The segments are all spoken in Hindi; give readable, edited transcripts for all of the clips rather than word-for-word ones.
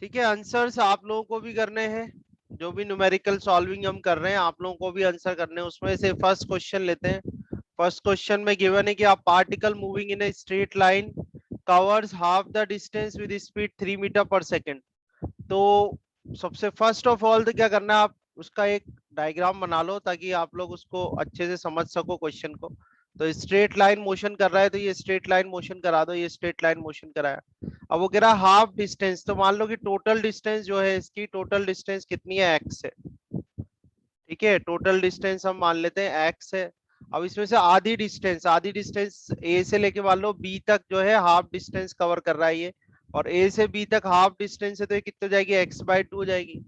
ठीक है, आंसर्स आप लोगों को भी करने हैं, जो भी न्यूमेरिकल सॉल्विंग हम कर रहे हैं आप लोगों को भी आंसर करने हैं। उसमें से फर्स्ट क्वेश्चन लेते हैं। फर्स्ट क्वेश्चन में गिवन है कि आप particle moving in a straight line covers half the distance with speed 3 metre per second. तो सबसे फर्स्ट ऑफ ऑल तो क्या करना है, आप उसका एक डायग्राम बना लो ताकि आप लोग उसको अच्छे से समझ सको क्वेश्चन को। तो स्ट्रेट लाइन मोशन कर रहा है, तो ये स्ट्रेट लाइन मोशन करा दो, ये स्ट्रेट लाइन मोशन कराया। अब वो कह रहा है हाफ डिस्टेंस, तो मान लो कि टोटल डिस्टेंस जो है इसकी टोटल डिस्टेंस कितनी है, एक्स है। ठीक है, टोटल डिस्टेंस हम मान लेते हैं एक्स है। अब इसमें से आधी डिस्टेंस ए से लेके मान लो बी तक जो है हाफ डिस्टेंस कवर कर रहा है ये, और ए से बी तक हाफ डिस्टेंस है, तो ये कितनी हो जाएगी, x/2 हो जाएगी।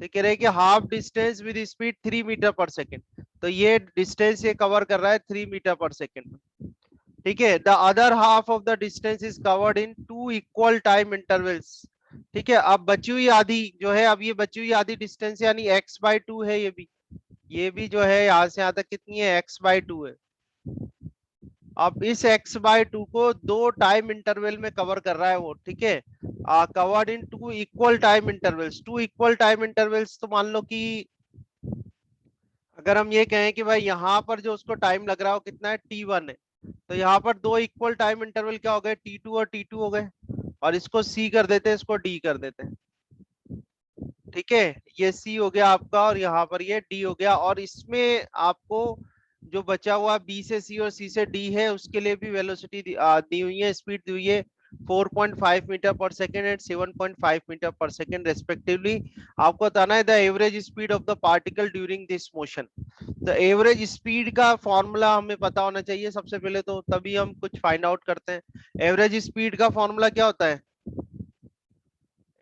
तो कह रहे हैं कि half distance with speed 3 metre per second, तो ये डिस्टेंस ये कवर कर रहा है 3 मीटर पर सेकेंड। ठीक है, the other half of the distance is covered in 2 equal time intervals. ठीक है, अब बची हुई आधी जो है, अब ये बची हुई आधी डिस्टेंस यानी x/2 है, ये भी जो है यहाँ से यहाँ तक कितनी है, x/2 है। अब इस x/2 को दो टाइम इंटरवल में कवर कर रहा है वो। ठीक है, covered in 2 equal time intervals. 2 equal time intervals, तो मान लो कि अगर हम ये कहें कि भाई यहाँ पर जो उसको टाइम लग रहा है वो कितना है, t1 है, तो यहाँ पर दो इक्वल टाइम इंटरवल क्या हो गए, t2 और t2 हो गए, और इसको c कर देते हैं, इसको d कर देते हैं। ठीक है, ये c हो गया आपका और यहाँ पर ये d हो गया, और इसमें आपको जो बचा हुआ b से c और c से d है उसके लिए भी वेलोसिटी दी हुई है, स्पीड दी हुई है 4.5 metre per second and 7.5 metre per second respectively. आपको बताना है the average speed of the particle during this motion. तो एवरेज स्पीड का फॉर्मूला हमें पता होना चाहिए सबसे पहले, तो तभी हम कुछ फाइंड आउट करते हैं। एवरेज स्पीड का फॉर्मूला क्या होता है,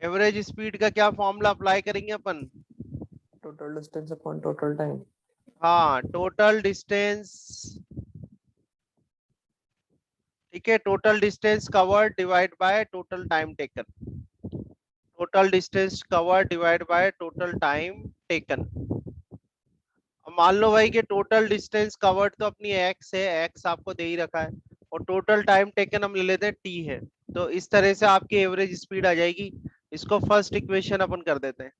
एवरेज स्पीड का क्या फॉर्मूला अप्लाई करेंगे अपन, total distance upon total time. हाँ, टोटल डिस्टेंस। ठीक है, total distance covered divide by total time taken, total distance covered divide by total time taken. अब मान लो भाई कि टोटल डिस्टेंस कवर्ड तो अपनी एक्स है, एक्स आपको दे ही रखा है, और टोटल टाइम टेकन हम ले लेते हैं टी है। तो इस तरह से आपकी एवरेज स्पीड आ जाएगी। इसको फर्स्ट इक्वेशन अपन कर देते हैं।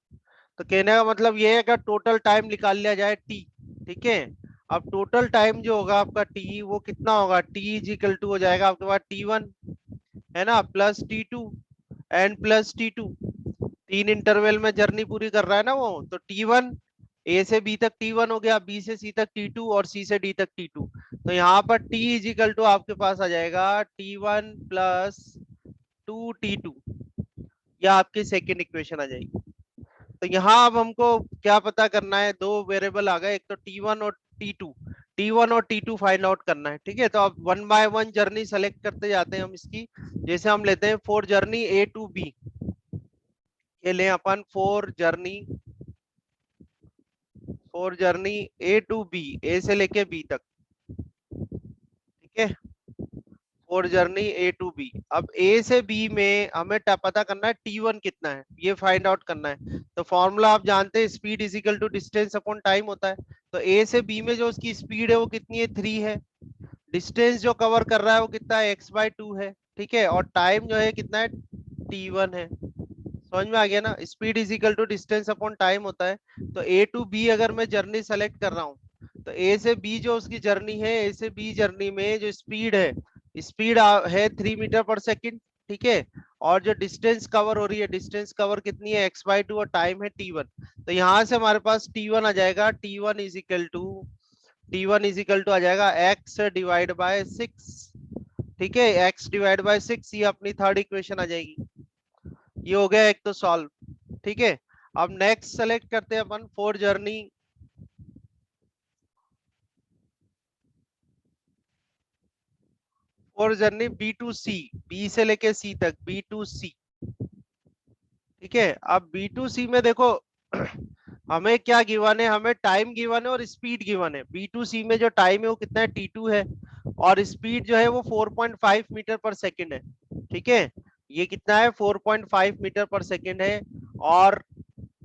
तो कहने का मतलब ये है कि टोटल टाइम निकाल लिया जाए टी। ठीक है, अब टोटल टाइम जो होगा आपका टी वो कितना होगा, टी इज इक्वल टू हो जाएगा आपके पास t1 है ना, plus t2 and plus t2। तीन इंटरवल में जर्नी पूरी कर रहा है ना वो, तो t1 ए से बी तक t1 हो गया, बी से सी तक t2 और सी से डी तक t2। तो यहाँ पर t इज इक्वल टू आपके पास आ जाएगा t1 प्लस 2t2, या आपकी सेकेंड इक्वेशन आ जाएगी। तो यहाँ अब हमको क्या पता करना है, दो वेरिएबल आ गए, एक तो t1 और t2, t1 और t2 फाइंड आउट करना है। ठीक है, तो अब one by one journey select करते जाते हैं हम इसकी। जैसे हम लेते हैं for journey A to B, ये ले अपन for journey A to B, A से लेके बी तक। ठीक है, for journey A to B. अब ए से बी में हमें पता करना है t1 कितना है, ये फाइंड आउट करना है। तो फॉर्मूला आप जानते हैं, speed is equal to distance upon time होता है। तो ए से बी में जो उसकी स्पीड है वो कितनी है, 3 है। डिस्टेंस जो कवर कर रहा है वो कितना है, x/2 है। ठीक है, और टाइम जो है कितना है, t1 है। समझ में आ गया ना, speed is equal to distance upon time होता है। तो ए टू बी अगर मैं जर्नी सेलेक्ट कर रहा हूँ, तो ए से बी जो उसकी जर्नी है, ए से बी जर्नी में जो स्पीड है, स्पीड है 3 मीटर पर सेकेंड। ठीक है, और जो डिस्टेंस कवर हो रही है, डिस्टेंस कवर कितनी है, x/2, और टाइम है t1। तो यहाँ से हमारे पास t1 आ जाएगा, t1 इज इक्वल टू आ जाएगा x डिवाइड बाय 6। ठीक है, x डिवाइड बाय 6, ये अपनी थर्ड इक्वेशन आ जाएगी। ये हो गया एक तो सॉल्व। ठीक है, अब नेक्स्ट सेलेक्ट करते हैं अपन for journey B to C, B से लेके सी तक, बी टू सी। ठीक है, अब बी टू सी में देखो हमें क्या गिवन है, हमें टाइम गिवन है और स्पीड गिवन है। बी टू सी में जो टाइम है वो कितना है, t2 है, और स्पीड जो है वो 4.5 मीटर पर सेकेंड है। ठीक है, ये कितना है, 4.5 मीटर पर सेकेंड है, और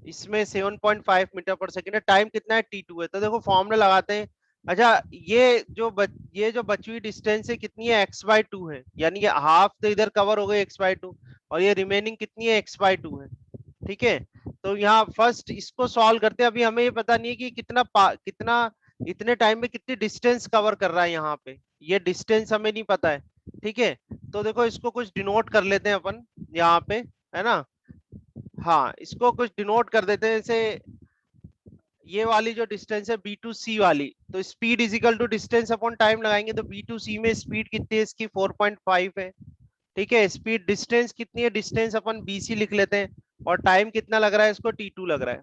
इसमें 7.5 मीटर पर सेकेंड है। टाइम कितना है, t2 है। तो देखो फॉर्मूला लगाते हैं। अच्छा, ये जो बची हुई डिस्टेंस है कितनी है, x/2 है, यानी कि हाफ तो इधर कवर हो गई x/2, और ये रिमेनिंग कितनी है, x/2 है। ठीक है, तो यहाँ फर्स्ट इसको सॉल्व करते हैं। अभी हमें ये पता नहीं है कि कितना इतने टाइम में कितनी डिस्टेंस कवर कर रहा है यहाँ पे, ये डिस्टेंस हमें नहीं पता है। ठीक है, तो देखो इसको कुछ डिनोट कर लेते हैं अपन यहाँ पे, है ना। हाँ, इसको कुछ डिनोट कर देते हैं, जैसे ये वाली जो डिस्टेंस है B2C वाली, तो speed is equal to distance upon time लगाएंगे, तो B2C में स्पीड कितनी है इसकी 4.5 है। ठीक है, स्पीड डिस्टेंस कितनी है, डिस्टेंस अपन BC लिख लेते हैं, और टाइम कितना लग रहा है इसको T2 लग रहा है।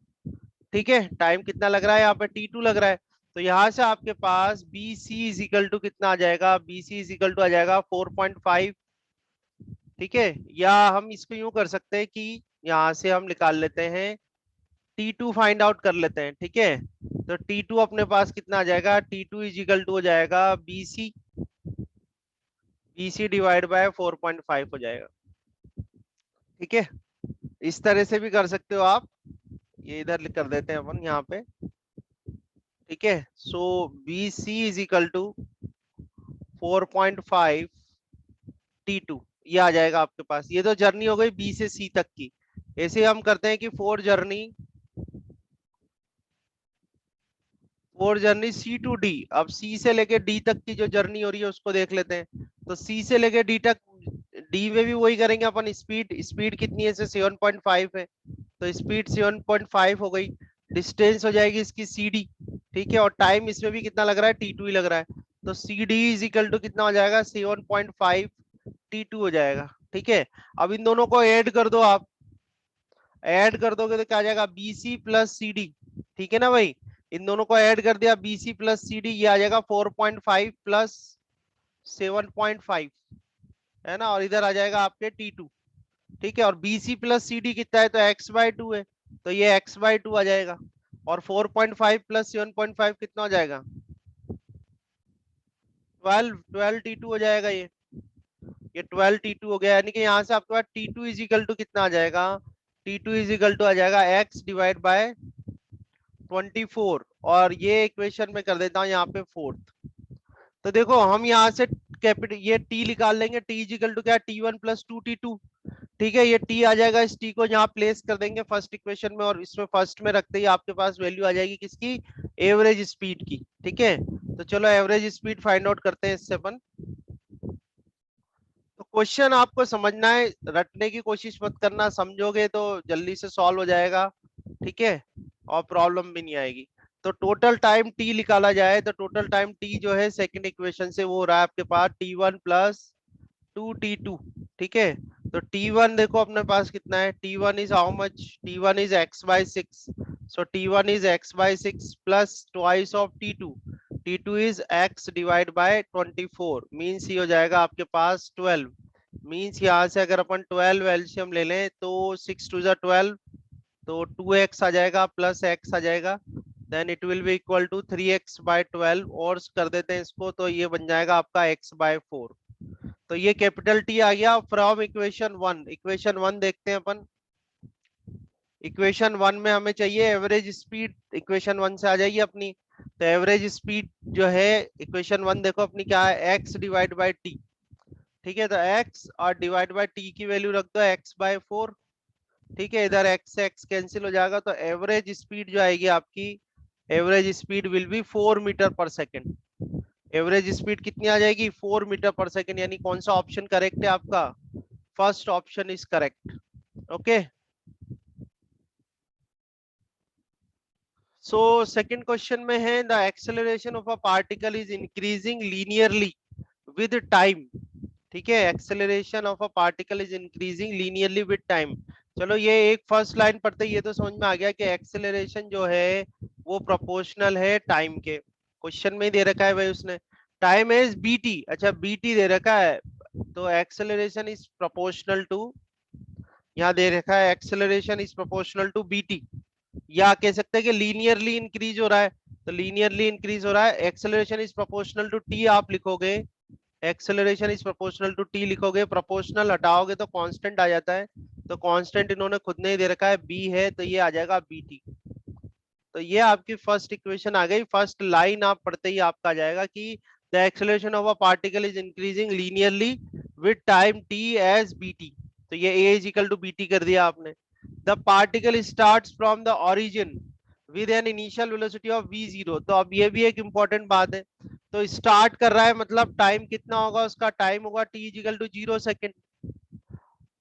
ठीक है, टाइम कितना लग रहा है यहाँ पे T2 लग रहा है। तो यहाँ से आपके पास BC इज इक्वल टू कितना आ जाएगा, BC इज इक्वल टू आ जाएगा 4.5। ठीक है, या हम इसको यूं कर सकते हैं कि यहाँ से हम निकाल लेते हैं T2 फाइंड आउट कर लेते हैं। ठीक है, तो T2 अपने पास कितना आ जाएगा, T2 इज इक्वल टू हो जाएगा BC, BC डिवाइड बाय 4.5 हो जाएगा। ठीक है, इस तरह से भी कर सकते हो आप, ये इधर कर देते हैं अपन यहाँ पे। ठीक है, so BC is equal to 4.5 T2, ये आ जाएगा आपके पास। ये तो जर्नी हो गई B से C तक की। ऐसे हम करते हैं कि for journey C to D, अब C से लेके D तक की जो जर्नी हो रही है उसको देख लेते हैं। तो C से लेके D तक, D में भी वही करेंगे अपन। स्पीड स्पीड कितनी है, 7.5 है, तो स्पीड 7.5 हो गई। डिस्टेंस हो जाएगी इसकी CD। ठीक है, और टाइम इसमें भी कितना लग रहा है, T2 ही लग रहा है, तो CD इज इक्वल टू कितना हो जाएगा, 7.5 T2 हो जाएगा। ठीक है, अब इन दोनों को ऐड कर दो आप, ऐड कर दोगे तो क्या आ जाएगा, BC प्लस CD। ठीक है ना भाई, इन दोनों को ऐड कर दिया, BC प्लस CD, ये आ जाएगा 4.5 प्लस 7.5, है ना, और इधर आ जाएगा आपके T2। ठीक है, और BC प्लस CD कितना है, तो x/2 है, तो ये x/2 आ जाएगा। और 4.5 प्लस 7.5 कितना हो जाएगा, 12 T2 हो जाएगा। ये 12 T2 हो गया, यानी कि यहाँ से आपके पास T2 इज इक्वल टू कितना आ जाएगा, T2 इज इक्वल टू आ जाएगा x डिवाइड बाय 24, और ये इक्वेशन में कर देता हूँ यहाँ पे फोर्थ। तो देखो हम यहाँ से कैपिटल ये t निकाल लेंगे, t इजिकल टू क्या, T1 प्लस 2T2। ठीक है, ये t आ जाएगा, इस t को यहाँ प्लेस कर देंगे फर्स्ट इक्वेशन में, और इसमें फर्स्ट में रखते ही आपके पास वैल्यू आ जाएगी किसकी, एवरेज स्पीड की। ठीक है, तो चलो एवरेज स्पीड फाइंड आउट करते हैं इससे अपन। तो क्वेश्चन आपको समझना है, रटने की कोशिश मत करना, समझोगे तो जल्दी से सॉल्व हो जाएगा। ठीक है, और प्रॉब्लम भी नहीं आएगी। तो टोटल टाइम t निकाला जाए, तो टोटल टाइम t जो है सेकंड इक्वेशन से वो हो रहा है आपके पास T1 प्लस 2T2। ठीक है, तो T1 देखो अपने पास कितना है, T1 is how much, T1 is x/6, so T1 is x/6 plus twice of T2, T2 is x divide by 24, means ये हो जाएगा आपके पास 12। मीन्स यहाँ से अगर अपन 12 एलसीएम ले लें तो 6 2 12, तो 2x आ जाएगा प्लस x आ जाएगा, then it will be equal to 3x/12, और कर देते हैं इसको, तो ये बन जाएगा आपका x/4। तो ये कैपिटल T आ गया फ्रॉम इक्वेशन 1। इक्वेशन 1 देखते हैं अपन। इक्वेशन 1 में हमें चाहिए एवरेज स्पीड, इक्वेशन 1 से आ जाइए अपनी। तो एवरेज स्पीड जो है इक्वेशन 1 देखो अपनी क्या है, x डिवाइड बाय टी। ठीक है, तो x और डिवाइड बाय टी की वैल्यू रख दो x/4। ठीक है, इधर x से x कैंसिल हो जाएगा, तो एवरेज स्पीड जो आएगी आपकी, average speed will be 4 metre per second. Average speed कितनी आ जाएगी, 4 मीटर पर सेकेंड, यानी कौन सा ऑप्शन करेक्ट है आपका, first option is correct. Okay, so second question में है, the acceleration of a particle is increasing linearly with time. ठीक है, acceleration of a particle is increasing linearly with time. चलो ये एक फर्स्ट लाइन पढ़ते ये तो समझ में आ गया कि एक्सेलरेशन जो है वो प्रोपोर्शनल है टाइम के। क्वेश्चन में ही दे रखा है भाई उसने, टाइम इज BT, अच्छा BT दे रखा है, तो एक्सेलरेशन इज प्रोपोर्शनल टू, यहाँ दे रखा है acceleration is proportional to BT, या कह सकते हैं कि लीनियरली इंक्रीज हो रहा है, तो लीनियरली इंक्रीज हो रहा है। Acceleration is proportional to T आप लिखोगे, acceleration is proportional to T लिखोगे, प्रोपोर्शनल हटाओगे तो कांस्टेंट आ जाता है, तो कांस्टेंट इन्होंने खुद ने ही दे रखा है B है, तो ये आ जाएगा BT। तो ये आपकी फर्स्ट इक्वेशन आ गई। फर्स्ट लाइन आप पढ़ते ही आपका आ जाएगा कि the acceleration of a particle is increasing linearly with time T as BT, तो ये A is equal to BT कर दिया आपने। The particle starts from the origin with an initial velocity of v0। तो अब ये भी एक इंपॉर्टेंट बात है, तो स्टार्ट कर रहा है मतलब टाइम कितना होगा उसका, टाइम होगा t इक्वल टू 0 सेकेंड,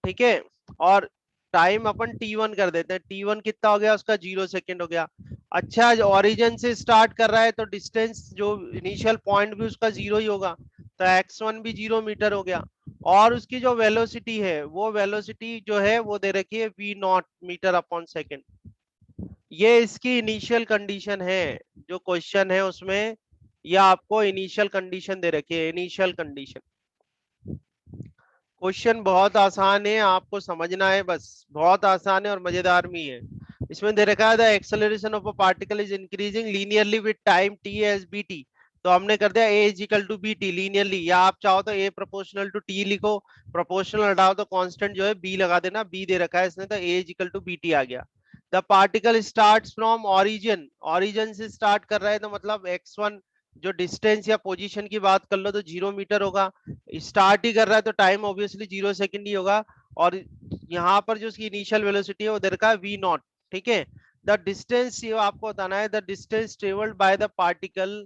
ठीक है। और टाइम अपन t1 कर देते हैं, t1 कितना हो गया उसका, 0 सेकेंड हो गया। अच्छा, ओरिजिन से स्टार्ट कर रहा है तो डिस्टेंस जो इनिशियल पॉइंट भी उसका 0 ही होगा, तो x1 भी 0 मीटर हो गया। और उसकी जो वेलोसिटी है, वो वेलोसिटी जो है वो दे रखी है v0 मीटर अपॉन सेकेंड। ये इसकी इनिशियल कंडीशन है, जो क्वेश्चन है उसमें ये आपको इनिशियल कंडीशन दे रखी है, इनिशियल कंडीशन। क्वेश्चन बहुत आसान है, आपको समझना है बस, बहुत आसान है और मजेदार भी है। इसमें दे रखा है the acceleration of a particle is increasing linearly with time t as bt। तो हमने कर दिया a is equal to bt linearly, या आप चाहो तो a प्रोपोर्शनल टू t लिखो, प्रोपोर्शनल हटाओ तो कांस्टेंट जो है b लगा देना, b दे रखा है इसने तो a is equal to bt आ गया। The particle starts from origin, origin से स्टार्ट कर रहा है तो मतलब x1 जो डिस्टेंस या पोजीशन की बात कर लो तो 0 मीटर होगा, स्टार्ट ही कर रहा है तो टाइम ऑब्वियसली 0 सेकंड ही होगा। और यहाँ पर जो उसकी इनिशियल वेलोसिटी है वो दे रखा है v0, ठीक है। द डिस्टेंस, ये आपको बताना है, the distance travelled by the particle,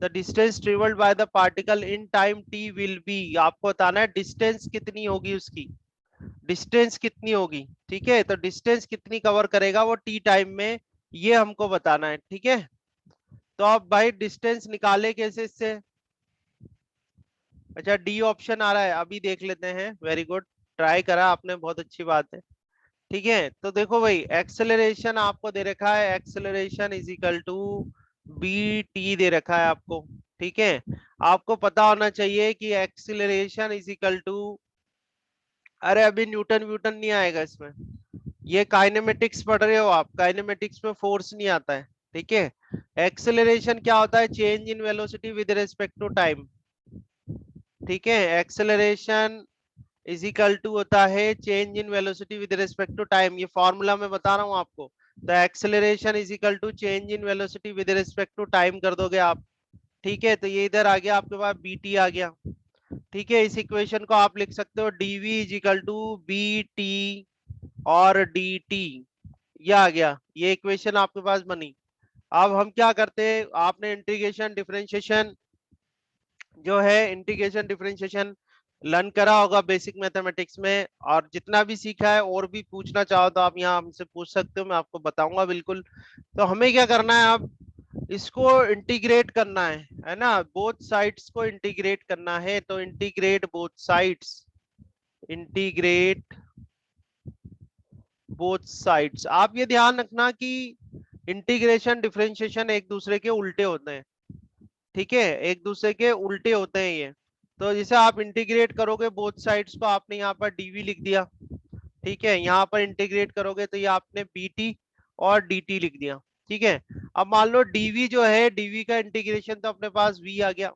the distance travelled by the particle in time t will be, आपको बताना है डिस्टेंस कितनी होगी उसकी, डिस्टेंस कितनी होगी, ठीक है। तो डिस्टेंस कितनी कवर करेगा वो t टाइम में, ये हमको बताना है, ठीक है। तो अब भाई डिस्टेंस निकाले कैसे इससे, अच्छा डी ऑप्शन आ रहा है, अभी देख लेते हैं। वेरी गुड, ट्राई करा आपने, बहुत अच्छी बात है, ठीक है। तो देखो भाई, एक्सेलरेशन आपको दे रखा है, acceleration is equal to B t दे रखा है आपको, ठीक है। आपको पता होना चाहिए कि एक्सेलरेशन इज इक्वल टू, अरे अभी न्यूटन व्यूटन नहीं आएगा इसमें, ये काइनेमेटिक्स पढ़ रहे हो आप, काइनेमेटिक्स में फोर्स नहीं आता है, ठीक है। एक्सेलरेशन क्या होता है, change in velocity with respect to time, ठीक है। एक्सेलरेशन इज इक्वल टू होता है change in velocity with respect to time, ये फॉर्मूला मैं बता रहा हूँ आपको। तो acceleration is equal to change in velocity with respect to time कर दोगे आप, ठीक है। तो ये इधर आ गया आपके पास bt आ गया, ठीक है। इस इक्वेशन को आप लिख सकते हो dv is equal to bt और dt, ये आ गया, ये इक्वेशन आपके पास बनी। अब हम क्या करते हैं, आपने इंटीग्रेशन डिफरेंशिएशन जो है, इंटीग्रेशन डिफरेंशिएशन लर्न करा होगा बेसिक मैथमेटिक्स में, और जितना भी सीखा है और भी पूछना चाहो तो आप यहाँ हमसे पूछ सकते हो, मैं आपको बताऊंगा बिल्कुल। तो हमें क्या करना है, अब इसको इंटीग्रेट करना है ना, बोथ साइड्स को इंटीग्रेट करना है। तो integrate both sides, integrate both sides. आप ये ध्यान रखना कि इंटीग्रेशन डिफरेंशिएशन एक दूसरे के उल्टे होते हैं, ठीक है, एक दूसरे के उल्टे होते हैं ये। तो जैसे आप इंटीग्रेट करोगे बोथ साइड्स को, आपने यहाँ पर dv लिख दिया, ठीक है। यहाँ पर इंटीग्रेट करोगे तो ये आपने bt और dt लिख दिया, ठीक है। अब मान लो dv जो है, dv का इंटीग्रेशन तो अपने पास v आ गया।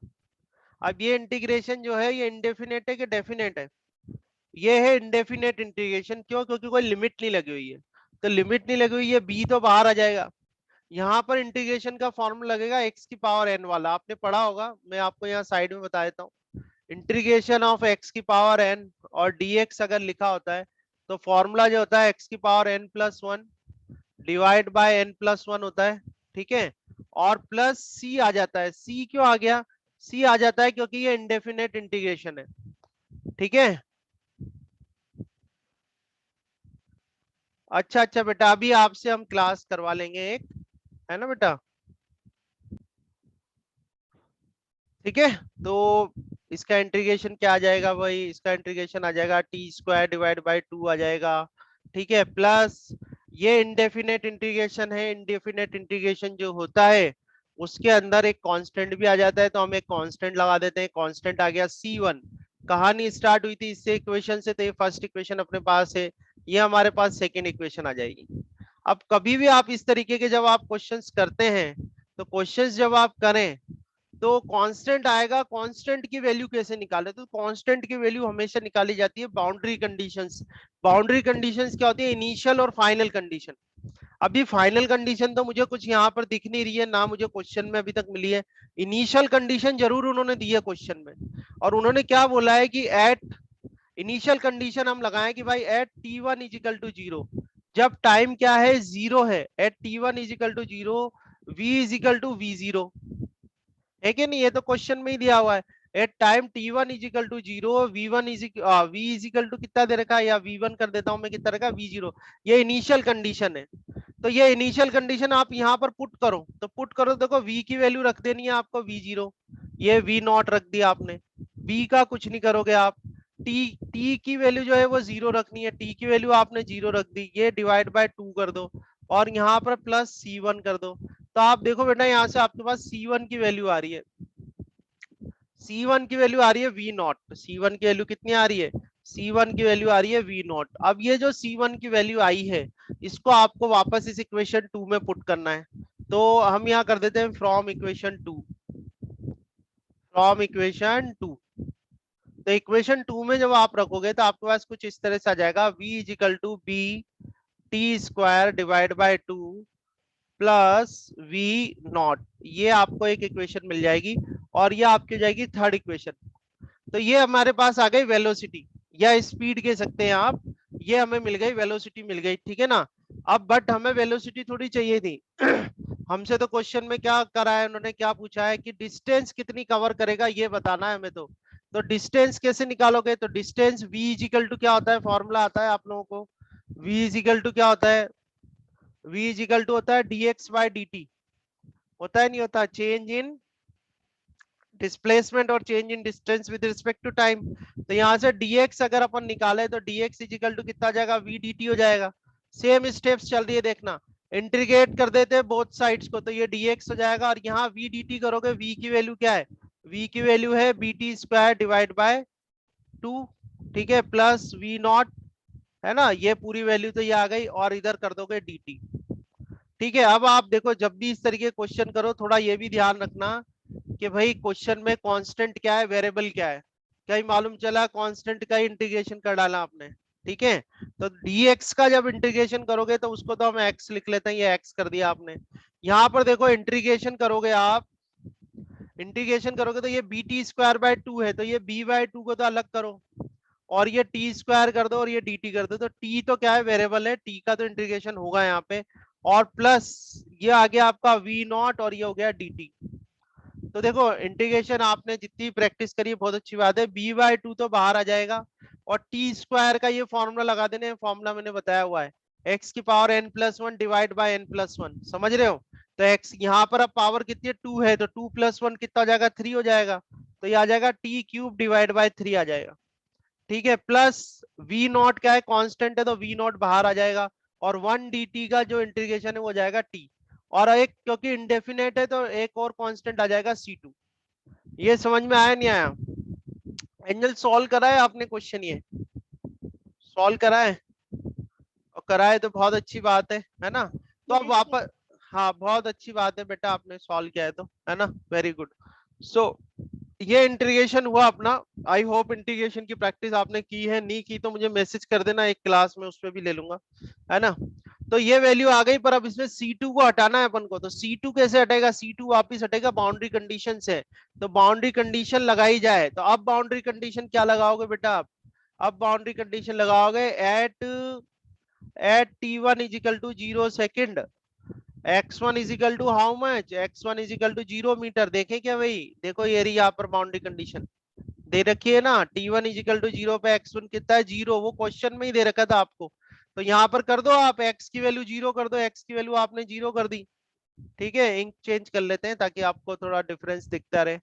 अब ये इंटीग्रेशन जो है ये इंडेफिनेट है कि डेफिनेट है, ये है इंडेफिनेट इंटीग्रेशन। क्यों, क्योंकि कोई लिमिट नहीं लगी हुई है, तो लिमिट नहीं लगी हुई है, b तो बाहर आ जाएगा। यहाँ पर इंटीग्रेशन का फॉर्मूला लगेगा x की पावर n वाला, आपने पढ़ा होगा, मैं आपको यहाँ साइड में बता देता हूँ। इंटीग्रेशन ऑफ x की पावर n और dx अगर लिखा होता है तो फॉर्मूला जो होता है x की power n+1 divide by n+1 होता है, ठीक है। और प्लस c आ जाता है, c क्यों आ गया, c आ जाता है क्योंकि ये इंडेफिनेट इंटीग्रेशन है, ठीक है। अच्छा अच्छा बेटा, अभी आपसे हम क्लास करवा लेंगे एक, है ना बेटा, ठीक है। तो इसका इंटीग्रेशन क्या आ जाएगा भाई, इसका इंटीग्रेशन आ जाएगा t² डिवाइड बाई 2 आ जाएगा, ठीक है। प्लस ये इंडेफिनेट इंटीग्रेशन है, इंडेफिनेट इंटीग्रेशन जो होता है उसके अंदर एक कांस्टेंट भी आ जाता है, तो हम एक कांस्टेंट लगा देते हैं, कांस्टेंट आ गया c1। कहानी स्टार्ट हुई थी इससे इक्वेशन से, तो ये फर्स्ट इक्वेशन अपने पास है, ये हमारे पास सेकेंड इक्वेशन आ जाएगी। अब कभी भी आप इस तरीके के जब आप क्वेश्चंस करते हैं, तो क्वेश्चंस जब आप करें तो कांस्टेंट आएगा, कांस्टेंट की वैल्यू कैसे निकाले, तो कांस्टेंट की वैल्यू हमेशा निकाली जाती है बाउंड्री कंडीशंस। बाउंड्री कंडीशंस क्या होती है, इनिशियल और फाइनल कंडीशन। अभी फाइनल कंडीशन तो मुझे कुछ यहाँ पर दिख नहीं रही है ना, मुझे क्वेश्चन में अभी तक मिली है। इनिशियल कंडीशन जरूर उन्होंने दी है क्वेश्चन में, और उन्होंने क्या बोला है कि एट इनिशियल कंडीशन हम लगाएं कि भाई eight t1 is equal to 0, जब टाइम क्या है, जीरो है, at t1 is equal to zero, v is equal to v0, है कि नहीं? ये तो क्वेश्चन में ही दिया हुआ है। At time t1 is equal to zero, v1 is equal to कितना दे रखा है, या v1 कर देता हूं मैं, कितना रखा v0। ये इनिशियल कंडीशन है। तो ये इनिशियल कंडीशन आप यहाँ पर पुट करो, तो पुट करो, देखो v की वैल्यू रख देनी है आपको v0, ये v0 रख दिया आपने, v का कुछ नहीं करोगे आप। t की वैल्यू जो है वो जीरो रखनी है, t की वैल्यू आपने जीरो रख दी, ये डिवाइड बाय 2 कर दो, और यहाँ पर प्लस c1 कर दो। तो आप देखो बेटा, यहाँ से आपके पास c1 की वैल्यू आ रही है, C1 की वैल्यू आ रही है V0, C1 की वैल्यू कितनी आ रही है, C1 की वैल्यू आ रही है V0। अब ये जो C1 की वैल्यू आई है, इसको आपको वापस इस इक्वेशन 2 में पुट करना है। तो हम यहाँ कर देते हैं फ्रॉम इक्वेशन 2, फ्रॉम इक्वेशन 2। तो इक्वेशन 2 में जब आप रखोगे तो आपके पास कुछ इस तरह से आ जाएगा, v is equal to B T square divide by 2 plus V naught, ये आपको एक इक्वेशन मिल जाएगी, और ये आपकी हो जाएगी थर्ड इक्वेशन। तो ये हमारे पास आ गई वेलोसिटी, या स्पीड कह सकते हैं आप, ये हमें मिल गई, वेलोसिटी मिल गई, ठीक है ना? अब बट हमें वेलोसिटी थोड़ी चाहिए थी हमसे तो क्वेश्चन में क्या करा है, उन्होंने क्या पूछा है कि डिस्टेंस कितनी कवर करेगा, ये बताना है हमें। तो डिस्टेंस कैसे निकालोगे, तो डिस्टेंस v इजिकल टू क्या होता है, फॉर्मूला आता है आप लोगों को, v इजिकल टू क्या होता है, v इजिकल टू होता है dx बाय dt, होता है नहीं होता, चेंज इन डिस्प्लेसमेंट और change in distance with respect to time. तो यहाँ से dx अगर अपन निकाले तो dx इजिकल टू कितना जाएगा, v dt हो जाएगा। सेम स्टेप्स चल रही है, देखना, इंटीग्रेट कर देते हैं बोथ साइड्स को, तो ये dx हो जाएगा, और यहाँ v dt करोगे, v की वैल्यू क्या है, v की वैल्यू है bt स्क्वायर डिवाइड बाय 2, ठीक है, प्लस v नॉट, है ना, ये पूरी वैल्यू तो ये आ गई, और इधर कर दोगे dt। ठीक है, अब आप देखो जब भी इस तरीके क्वेश्चन करो, थोड़ा ये भी ध्यान रखना कि भाई क्वेश्चन में कांस्टेंट क्या है, वेरिएबल क्या है। कहीं मालूम चला कांस्टेंट का इंटीग्रेशन कर डाला आपने, ठीक है, तो dx का जब इंटीग्रेशन करोगे तो उसको तो हम x लिख लेते हैं, ये x कर दिया आपने। यहाँ पर देखो इंटीग्रेशन करोगे आप, इंटीग्रेशन करोगे तो ये बी टी स्क्वायर बाय 2 है, तो ये b बाय 2 को तो अलग करो, और ये टी स्क्वायर कर दो, और ये dt कर दो। तो t तो क्या है, वेरिएबल है, t का तो इंटीग्रेशन होगा यहाँ पे, और प्लस ये आ गया आपका v नॉट, और ये हो गया dt। तो देखो इंटीग्रेशन आपने जितनी प्रैक्टिस करी बहुत अच्छी बात है, b बाय 2 तो बाहर आ जाएगा, और टी स्क्वायर का ये फॉर्मूला लगा देने, फॉर्मूला मैंने बताया हुआ है, x की power n+1 divide by n+1, समझ रहे हो? तो x यहाँ पर अब पावर कितनी है, 2 है, तो 2+1 कितना हो जाएगा, 3 हो जाएगा, तो ये आ जाएगा टी क्यूब डिवाइड बाय 3 आ जाएगा, ठीक है, प्लस v नॉट क्या है, कांस्टेंट है, तो v नॉट बाहर आ जाएगा, और 1 dt का जो इंटीग्रेशन है वो हो जाएगा t, और एक क्योंकि इंडेफिनेट है तो एक और कांस्टेंट आ जाएगा c2। ये समझ में आया नहीं आया? एंजल सॉल्व करा है आपने क्वेश्चन, ये सॉल्व करा है, और करा है तो बहुत अच्छी बात है ना? तो अब Yes, sir. वापस, हाँ बहुत अच्छी बात है बेटा, आपने सॉल्व किया है तो, है ना, वेरी गुड। सो ये इंटीग्रेशन हुआ अपना, आई होप इंटीग्रेशन की प्रैक्टिस आपने की है, नहीं की तो मुझे मैसेज कर देना, एक क्लास में उसमें भी ले लूंगा, है ना? तो ये वैल्यू आ गई, पर अब इसमें C2 को हटाना है अपन को, तो C2 कैसे हटेगा, C2 वापिस हटेगा बाउंड्री कंडीशन से, तो बाउंड्री कंडीशन लगाई जाए, तो अब बाउंड्री कंडीशन क्या लगाओगे बेटा आप, अब बाउंड्री कंडीशन लगाओगे at t1 is equal to 0 second, x1 is equal to how much, x1 is equal to 0 metre, देखें क्या भाई, देखो ये रही यहाँ पर बाउंड्री कंडीशन दे रखी है ना, t1 इज इक्वल टू 0 पे x1 कितना है, 0, वो क्वेश्चन में ही दे रखा था आपको। तो यहाँ पर कर दो आप, x की वैल्यू 0 कर दो, x की वैल्यू आपने 0 कर दी, ठीक है, इंक चेंज कर लेते हैं ताकि आपको थोड़ा डिफरेंस दिखता रहे।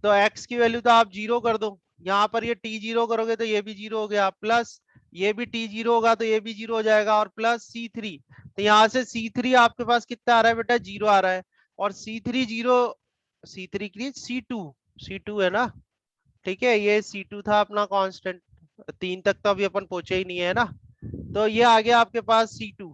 तो x की वैल्यू तो आप 0 कर दो, यहाँ पर ये t0 करोगे तो ये भी 0 हो गया, प्लस ये भी t0 होगा तो ये भी 0 हो जाएगा, और प्लस c3, तो यहाँ से c3 आपके पास कितना आ रहा है बेटा, 0 आ रहा है, और c3 0, c3 की c2 है ना, ठीक है, ये C2 था अपना कांस्टेंट, 3 तक तो अभी अपन पहुंचे ही नहीं है ना, तो ये आ गया आपके पास C2,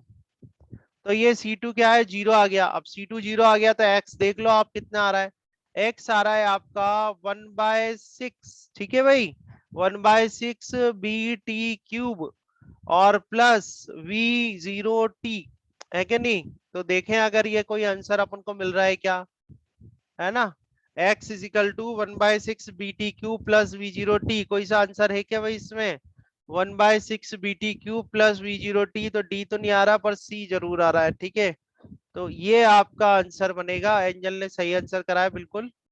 तो ये C2 क्या है, 0 आ गया, अब C2 0 आ गया तो x देख लो आप कितना आ रहा है, x आ रहा है आपका 1/6, ठीक है भाई, 1/6 BT क्यूब, और प्लस V0T, है कि नहीं? तो देखें अगर ये कोई आंसर अपन को मिल रहा है क्या, है ना, x is equal to 1/6 BT cube plus V0T, कोई सा आंसर है क्या भाई इसमें? 1/6 BT क्यूब प्लस V0T, तो D तो नहीं आ रहा पर C जरूर आ रहा है। ठीक है, तो ये आपका आंसर बनेगा। एंजल ने सही आंसर कराया बिल्कुल।